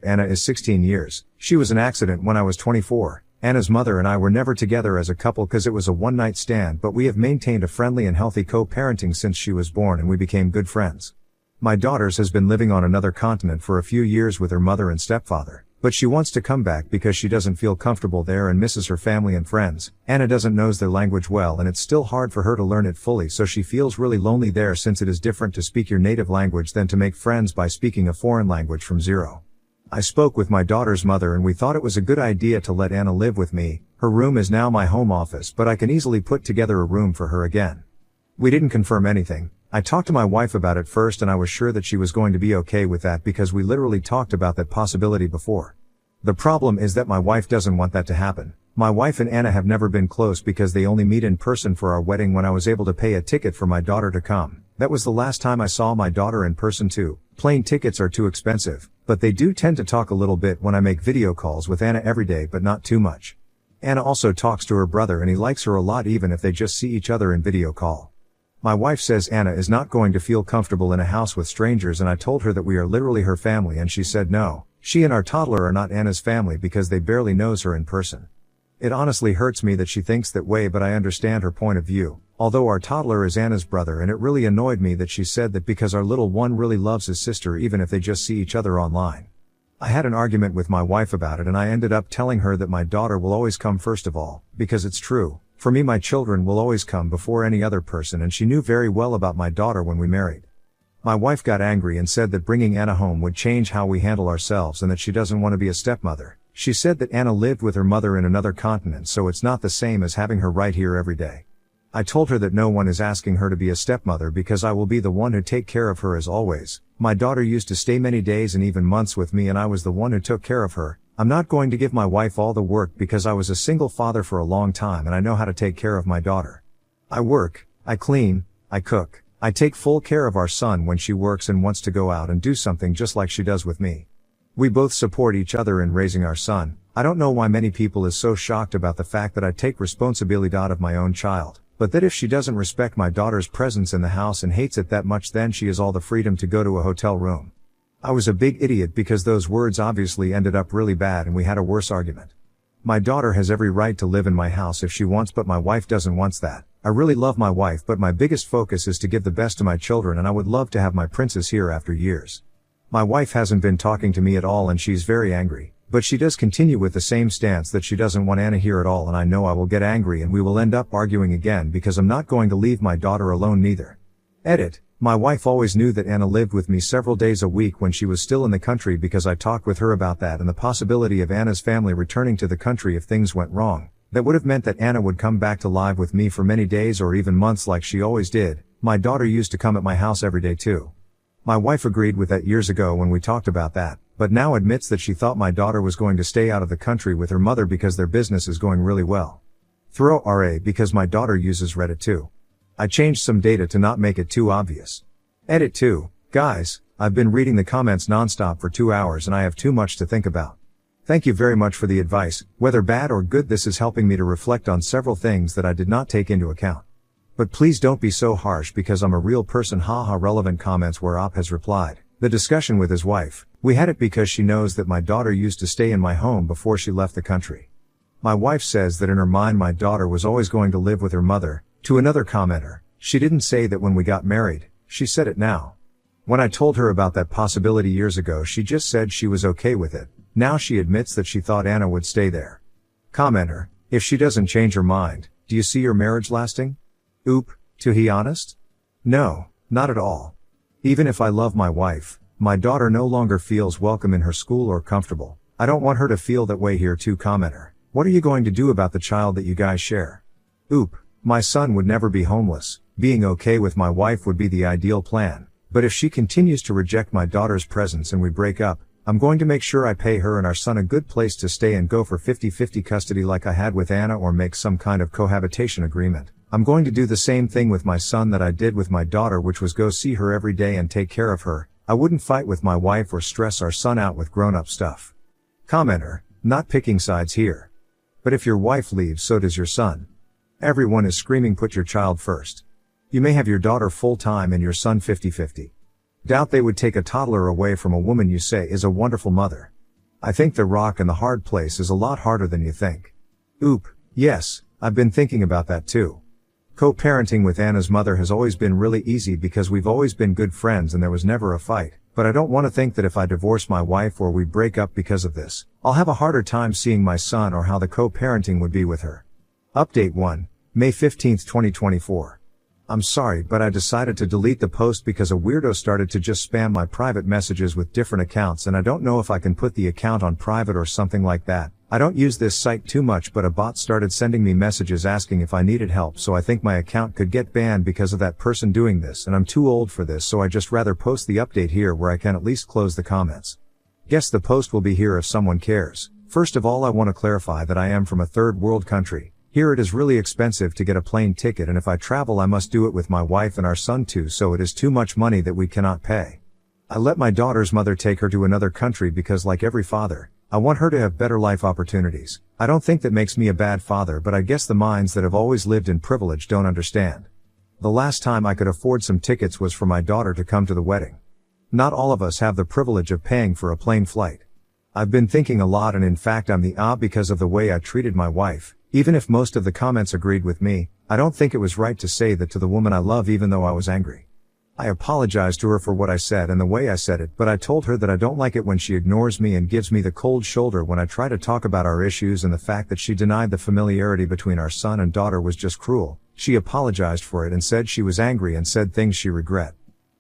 Anna is 16 years. She was an accident when I was 24. Anna's mother and I were never together as a couple cause it was a one-night stand, but we have maintained a friendly and healthy co-parenting since she was born and we became good friends. My daughter's has been living on another continent for a few years with her mother and stepfather, but she wants to come back because she doesn't feel comfortable there and misses her family and friends. Anna doesn't knows their language well and it's still hard for her to learn it fully, so she feels really lonely there since it is different to speak your native language than to make friends by speaking a foreign language from zero. I spoke with my daughter's mother and we thought it was a good idea to let Anna live with me. Her room is now my home office, but I can easily put together a room for her again. We didn't confirm anything. I talked to my wife about it first and I was sure that she was going to be okay with that because we literally talked about that possibility before. The problem is that my wife doesn't want that to happen. My wife and Anna have never been close because they only meet in person for our wedding when I was able to pay a ticket for my daughter to come. That was the last time I saw my daughter in person too. Plane tickets are too expensive, but they do tend to talk a little bit when I make video calls with Anna every day, but not too much. Anna also talks to her brother and he likes her a lot even if they just see each other in video call. My wife says Anna is not going to feel comfortable in a house with strangers and I told her that we are literally her family and she said no. She and our toddler are not Anna's family because they barely knows her in person. It honestly hurts me that she thinks that way, but I understand her point of view. Although our toddler is Anna's brother and it really annoyed me that she said that because our little one really loves his sister even if they just see each other online. I had an argument with my wife about it and I ended up telling her that my daughter will always come first of all, because it's true. For me, my children will always come before any other person and she knew very well about my daughter when we married. My wife got angry and said that bringing Anna home would change how we handle ourselves and that she doesn't want to be a stepmother. She said that Anna lived with her mother in another continent, so it's not the same as having her right here every day. I told her that no one is asking her to be a stepmother because I will be the one who take care of her as always. My daughter used to stay many days and even months with me and I was the one who took care of her. I'm not going to give my wife all the work because I was a single father for a long time and I know how to take care of my daughter. I work, I clean, I cook, I take full care of our son when she works and wants to go out and do something just like she does with me. We both support each other in raising our son. I don't know why many people is so shocked about the fact that I take responsibility out of my own child, but that if she doesn't respect my daughter's presence in the house and hates it that much, then she has all the freedom to go to a hotel room. I was a big idiot because those words obviously ended up really bad and we had a worse argument. My daughter has every right to live in my house if she wants, but my wife doesn't want that. I really love my wife, but my biggest focus is to give the best to my children and I would love to have my princess here after years. My wife hasn't been talking to me at all and she's very angry, but she does continue with the same stance that she doesn't want Anna here at all, and I know I will get angry and we will end up arguing again because I'm not going to leave my daughter alone neither. Edit. My wife always knew that Anna lived with me several days a week when she was still in the country because I talked with her about that and the possibility of Anna's family returning to the country if things went wrong. That would have meant that Anna would come back to live with me for many days or even months like she always did. My daughter used to come at my house every day too. My wife agreed with that years ago when we talked about that, but now admits that she thought my daughter was going to stay out of the country with her mother because their business is going really well. Throw RA because my daughter uses Reddit too. I changed some data to not make it too obvious. Edit 2. Guys, I've been reading the comments nonstop for 2 hours and I have too much to think about. Thank you very much for the advice. Whether bad or good, this is helping me to reflect on several things that I did not take into account. But please don't be so harsh because I'm a real person. Haha. Relevant comments where Op has replied. The discussion with his wife. We had it because she knows that my daughter used to stay in my home before she left the country. My wife says that in her mind my daughter was always going to live with her mother. To another commenter, she didn't say that when we got married, she said it now. When I told her about that possibility years ago, she just said she was okay with it. Now she admits that she thought Anna would stay there. Commenter, if she doesn't change her mind, do you see your marriage lasting? Oop, to he honest? No, not at all. Even if I love my wife, my daughter no longer feels welcome in her school or comfortable. I don't want her to feel that way here too. Commenter, what are you going to do about the child that you guys share? Oop. My son would never be homeless. Being okay with my wife would be the ideal plan. But if she continues to reject my daughter's presence and we break up, I'm going to make sure I pay her and our son a good place to stay and go for 50-50 custody like I had with Anna, or make some kind of cohabitation agreement. I'm going to do the same thing with my son that I did with my daughter, which was go see her every day and take care of her. I wouldn't fight with my wife or stress our son out with grown-up stuff. Commenter, not picking sides here. But if your wife leaves, so does your son. Everyone is screaming put your child first. You may have your daughter full-time and your son 50-50. Doubt they would take a toddler away from a woman you say is a wonderful mother. I think the rock and the hard place is a lot harder than you think. Oop, yes, I've been thinking about that too. Co-parenting with Anna's mother has always been really easy because we've always been good friends and there was never a fight, but I don't want to think that if I divorce my wife or we break up because of this, I'll have a harder time seeing my son or how the co-parenting would be with her. Update 1, May 15, 2024. I'm sorry, but I decided to delete the post because a weirdo started to just spam my private messages with different accounts and I don't know if I can put the account on private or something like that. I don't use this site too much, but a bot started sending me messages asking if I needed help, so I think my account could get banned because of that person doing this, and I'm too old for this, so I just rather post the update here where I can at least close the comments. Guess the post will be here if someone cares. First of all, I want to clarify that I am from a third world country. Here it is really expensive to get a plane ticket, and if I travel I must do it with my wife and our son too, so it is too much money that we cannot pay. I let my daughter's mother take her to another country because, like every father, I want her to have better life opportunities. I don't think that makes me a bad father, but I guess the minds that have always lived in privilege don't understand. The last time I could afford some tickets was for my daughter to come to the wedding. Not all of us have the privilege of paying for a plane flight. I've been thinking a lot, and in fact I'm the because of the way I treated my wife. Even if most of the comments agreed with me, I don't think it was right to say that to the woman I love even though I was angry. I apologized to her for what I said and the way I said it, but I told her that I don't like it when she ignores me and gives me the cold shoulder when I try to talk about our issues, and the fact that she denied the familiarity between our son and daughter was just cruel. She apologized for it and said she was angry and said things she regret.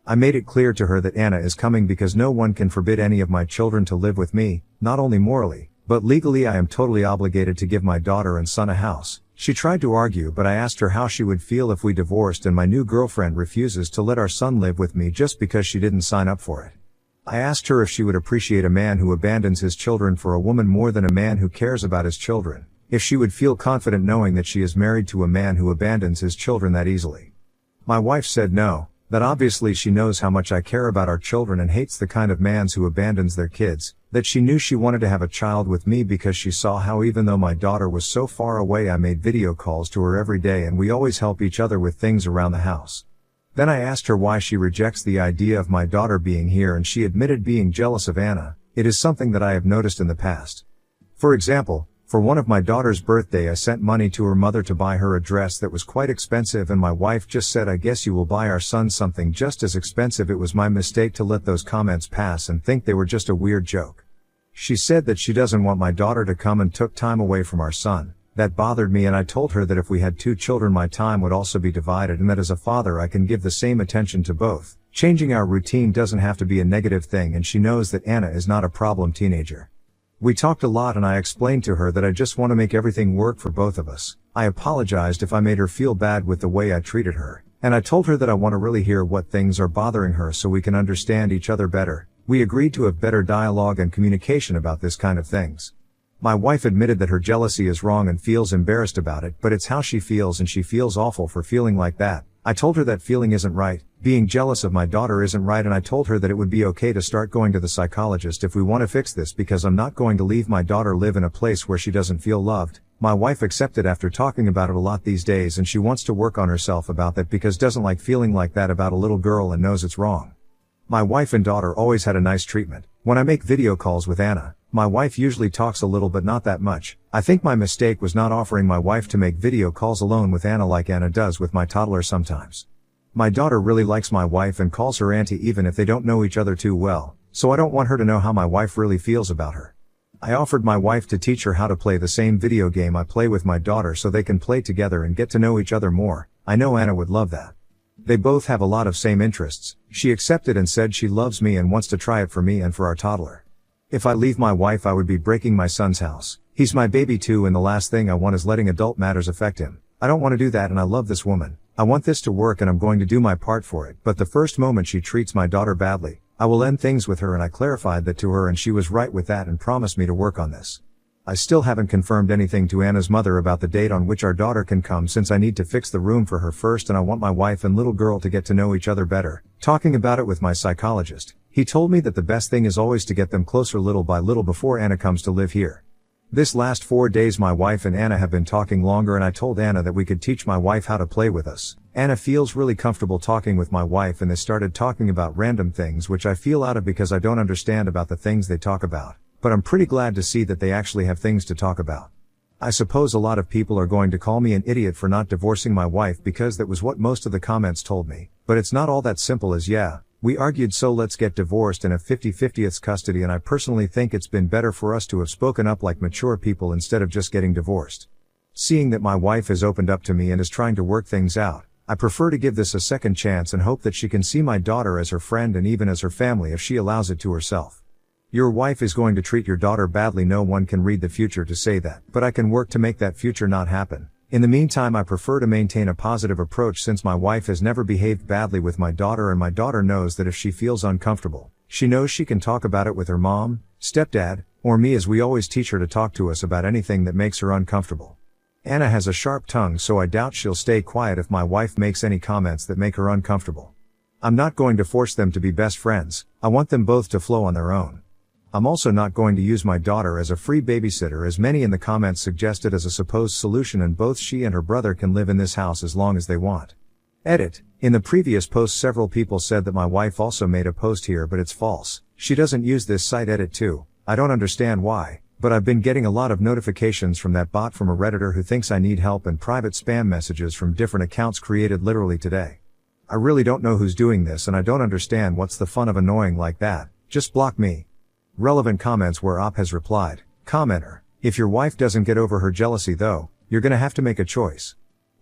I made it clear to her that Anna is coming because no one can forbid any of my children to live with me, not only morally, but legally I am totally obligated to give my daughter and son a house. She tried to argue, but I asked her how she would feel if we divorced and my new girlfriend refuses to let our son live with me just because she didn't sign up for it. I asked her if she would appreciate a man who abandons his children for a woman more than a man who cares about his children, if she would feel confident knowing that she is married to a man who abandons his children that easily. My wife said no, that obviously she knows how much I care about our children and hates the kind of mans who abandons their kids, that she knew she wanted to have a child with me because she saw how even though my daughter was so far away I made video calls to her every day and we always help each other with things around the house. Then I asked her why she rejects the idea of my daughter being here, and she admitted being jealous of Anna. It is something that I have noticed in the past. For example, for one of my daughter's birthday I sent money to her mother to buy her a dress that was quite expensive, and my wife just said, "I guess you will buy our son something just as expensive." It was my mistake to let those comments pass and think they were just a weird joke. She said that she doesn't want my daughter to come and took time away from our son. That bothered me, and I told her that if we had 2 children my time would also be divided, and that as a father I can give the same attention to both. Changing our routine doesn't have to be a negative thing, and she knows that Anna is not a problem teenager. We talked a lot and I explained to her that I just want to make everything work for both of us. I apologized if I made her feel bad with the way I treated her, and I told her that I want to really hear what things are bothering her so we can understand each other better. We agreed to have better dialogue and communication about this kind of things. My wife admitted that her jealousy is wrong and feels embarrassed about it, but it's how she feels and she feels awful for feeling like that. I told her that feeling isn't right, being jealous of my daughter isn't right, and I told her that it would be okay to start going to the psychologist if we want to fix this, because I'm not going to leave my daughter live in a place where she doesn't feel loved. My wife accepted after talking about it a lot these days, and she wants to work on herself about that because doesn't like feeling like that about a little girl and knows it's wrong. My wife and daughter always had a nice treatment. When I make video calls with Anna, my wife usually talks a little but not that much. I think my mistake was not offering my wife to make video calls alone with Anna like Anna does with my toddler sometimes. My daughter really likes my wife and calls her auntie even if they don't know each other too well, so I don't want her to know how my wife really feels about her. I offered my wife to teach her how to play the same video game I play with my daughter so they can play together and get to know each other more. I know Anna would love that. They both have a lot of same interests. She accepted and said she loves me and wants to try it for me and for our toddler. If I leave my wife I would be breaking my son's house. He's my baby too, and the last thing I want is letting adult matters affect him. I don't want to do that, and I love this woman. I want this to work and I'm going to do my part for it, but the first moment she treats my daughter badly, I will end things with her, and I clarified that to her and she was right with that and promised me to work on this. I still haven't confirmed anything to Anna's mother about the date on which our daughter can come, since I need to fix the room for her first and I want my wife and little girl to get to know each other better. Talking about it with my psychologist, he told me that the best thing is always to get them closer little by little before Anna comes to live here. This last 4 days my wife and Anna have been talking longer, and I told Anna that we could teach my wife how to play with us. Anna feels really comfortable talking with my wife, and they started talking about random things which I feel out of because I don't understand about the things they talk about. but I'm pretty glad to see that they actually have things to talk about. I suppose a lot of people are going to call me an idiot for not divorcing my wife because that was what most of the comments told me, but it's not all that simple as we argued so let's get divorced and have 50/50 custody, and I personally think it's been better for us to have spoken up like mature people instead of just getting divorced. Seeing that my wife has opened up to me and is trying to work things out, I prefer to give this a second chance and hope that she can see my daughter as her friend and even as her family if she allows it to herself. Your wife is going to treat your daughter badly. No one can read the future to say that, but I can work to make that future not happen. In the meantime, I prefer to maintain a positive approach since my wife has never behaved badly with my daughter, and my daughter knows that if she feels uncomfortable, she knows she can talk about it with her mom, stepdad, or me, as we always teach her to talk to us about anything that makes her uncomfortable. Anna has a sharp tongue, so I doubt she'll stay quiet if my wife makes any comments that make her uncomfortable. I'm not going to force them to be best friends. I want them both to flow on their own. I'm also not going to use my daughter as a free babysitter, as many in the comments suggested as a supposed solution, and both she and her brother can live in this house as long as they want. Edit. In the previous post several people said that my wife also made a post here, but it's false. She doesn't use this site. Edit 2. I don't understand why, but I've been getting a lot of notifications from that bot from a Redditor who thinks I need help, and private spam messages from different accounts created literally today. I really don't know who's doing this, and I don't understand what's the fun of annoying like that. Just block me. Relevant comments where Op has replied, commenter, if your wife doesn't get over her jealousy though, you're gonna have to make a choice.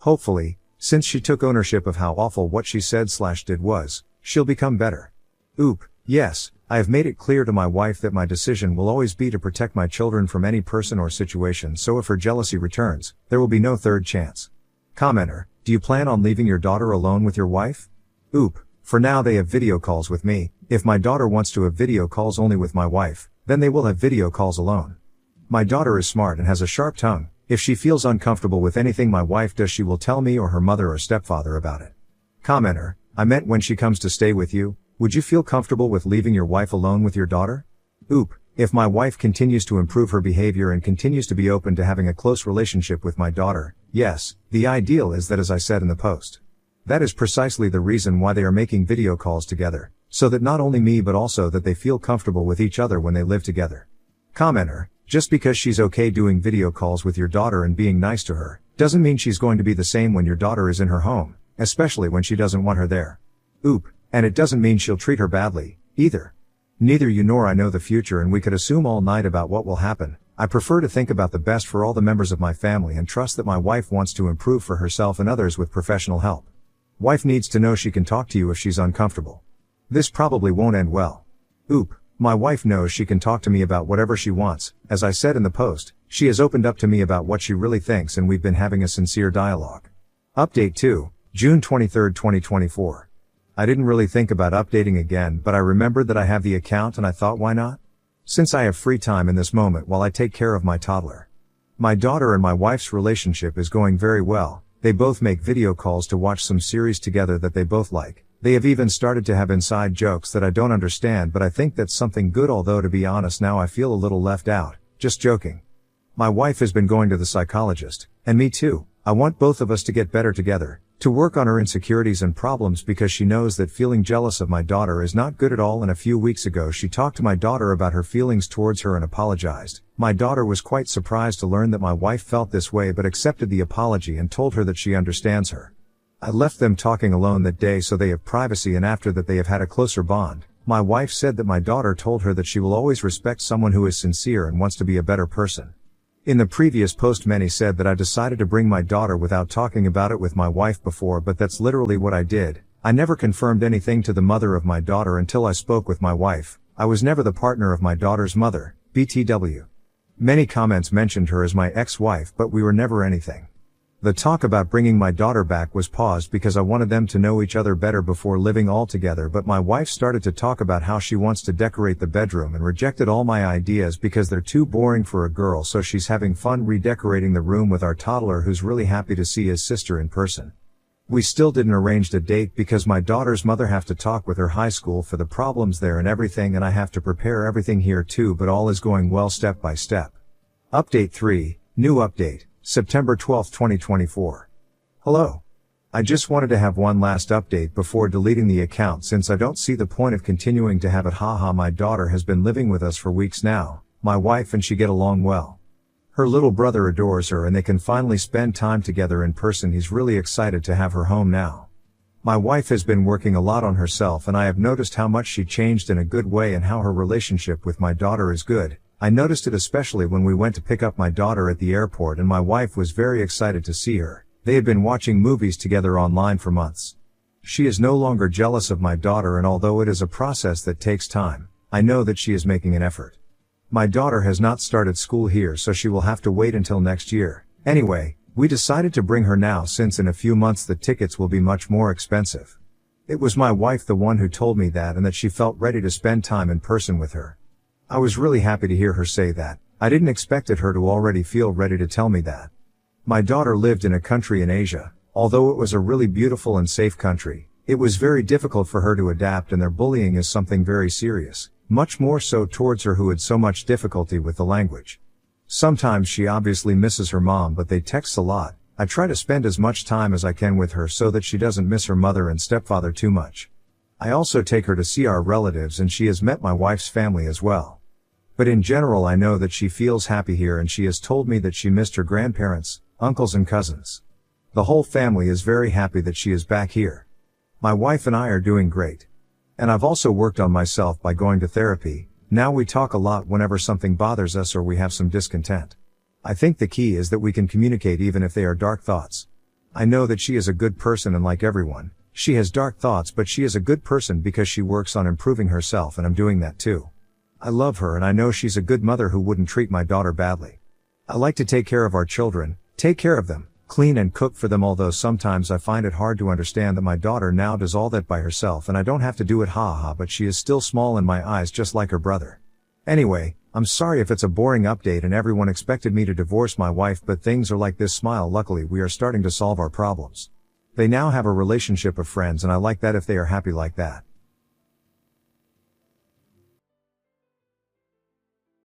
Hopefully, since she took ownership of how awful what she said/did was, she'll become better. Oop, yes, I have made it clear to my wife that my decision will always be to protect my children from any person or situation, so if her jealousy returns, there will be no third chance. Commenter, do you plan on leaving your daughter alone with your wife? Oop, for now they have video calls with me. If my daughter wants to have video calls only with my wife, then they will have video calls alone. My daughter is smart and has a sharp tongue. If she feels uncomfortable with anything my wife does, she will tell me or her mother or stepfather about it. Commenter, I meant when she comes to stay with you, would you feel comfortable with leaving your wife alone with your daughter? Oop, if my wife continues to improve her behavior and continues to be open to having a close relationship with my daughter, yes, the ideal is that, as I said in the post. That is precisely the reason why they are making video calls together, so that not only me but also that they feel comfortable with each other when they live together. Commenter, just because she's okay doing video calls with your daughter and being nice to her, doesn't mean she's going to be the same when your daughter is in her home, especially when she doesn't want her there. Oop, and it doesn't mean she'll treat her badly, either. Neither you nor I know the future, and we could assume all night about what will happen. I prefer to think about the best for all the members of my family and trust that my wife wants to improve for herself and others with professional help. Wife needs to know she can talk to you if she's uncomfortable. This probably won't end well. Oop, my wife knows she can talk to me about whatever she wants. As I said in the post, she has opened up to me about what she really thinks, and we've been having a sincere dialogue. Update 2, June 23, 2024. I didn't really think about updating again, but I remembered that I have the account and I thought, why not? Since I have free time in this moment while I take care of my toddler. My daughter and my wife's relationship is going very well. They both make video calls to watch some series together that they both like. They have even started to have inside jokes that I don't understand, but I think that's something good, although to be honest now I feel a little left out. Just joking. My wife has been going to the psychologist, and me too. I want both of us to get better together, to work on her insecurities and problems, because she knows that feeling jealous of my daughter is not good at all, and a few weeks ago she talked to my daughter about her feelings towards her and apologized. My daughter was quite surprised to learn that my wife felt this way but accepted the apology and told her that she understands her. I left them talking alone that day so they have privacy, and after that they have had a closer bond. My wife said that my daughter told her that she will always respect someone who is sincere and wants to be a better person. In the previous post many said that I decided to bring my daughter without talking about it with my wife before, but that's literally what I did. I never confirmed anything to the mother of my daughter until I spoke with my wife. I was never the partner of my daughter's mother, BTW. Many comments mentioned her as my ex-wife, but we were never anything. The talk about bringing my daughter back was paused because I wanted them to know each other better before living all together, but my wife started to talk about how she wants to decorate the bedroom and rejected all my ideas because they're too boring for a girl, so she's having fun redecorating the room with our toddler, who's really happy to see his sister in person. We still didn't arrange a date because my daughter's mother have to talk with her high school for the problems there and everything, and I have to prepare everything here too, but all is going well step by step. Update 3, new update. September 12, 2024. Hello. I just wanted to have one last update before deleting the account, since I don't see the point of continuing to have it. Haha, my daughter has been living with us for weeks now. My wife and she get along well. Her little brother adores her and they can finally spend time together in person. He's really excited to have her home now. My wife has been working a lot on herself and I have noticed how much she changed in a good way and how her relationship with my daughter is good. I noticed it especially when we went to pick up my daughter at the airport and my wife was very excited to see her. They had been watching movies together online for months. She is no longer jealous of my daughter, and although it is a process that takes time, I know that she is making an effort. My daughter has not started school here, so she will have to wait until next year. Anyway, we decided to bring her now since in a few months the tickets will be much more expensive. It was my wife the one who told me that and that she felt ready to spend time in person with her. I was really happy to hear her say that. I didn't expect her to already feel ready to tell me that. My daughter lived in a country in Asia. Although it was a really beautiful and safe country, it was very difficult for her to adapt, and their bullying is something very serious, much more so towards her who had so much difficulty with the language. Sometimes she obviously misses her mom, but they text a lot. I try to spend as much time as I can with her so that she doesn't miss her mother and stepfather too much. I also take her to see our relatives and she has met my wife's family as well. But in general I know that she feels happy here and she has told me that she missed her grandparents, uncles and cousins. The whole family is very happy that she is back here. My wife and I are doing great. And I've also worked on myself by going to therapy. Now we talk a lot whenever something bothers us or we have some discontent. I think the key is that we can communicate even if they are dark thoughts. I know that she is a good person and like everyone, she has dark thoughts, but she is a good person because she works on improving herself and I'm doing that too. I love her and I know she's a good mother who wouldn't treat my daughter badly. I like to take care of our children, take care of them, clean and cook for them, although sometimes I find it hard to understand that my daughter now does all that by herself and I don't have to do it, but she is still small in my eyes just like her brother. Anyway, I'm sorry if it's a boring update and everyone expected me to divorce my wife, but things are like this. Smile. Luckily we are starting to solve our problems. They now have a relationship of friends and I like that if they are happy like that.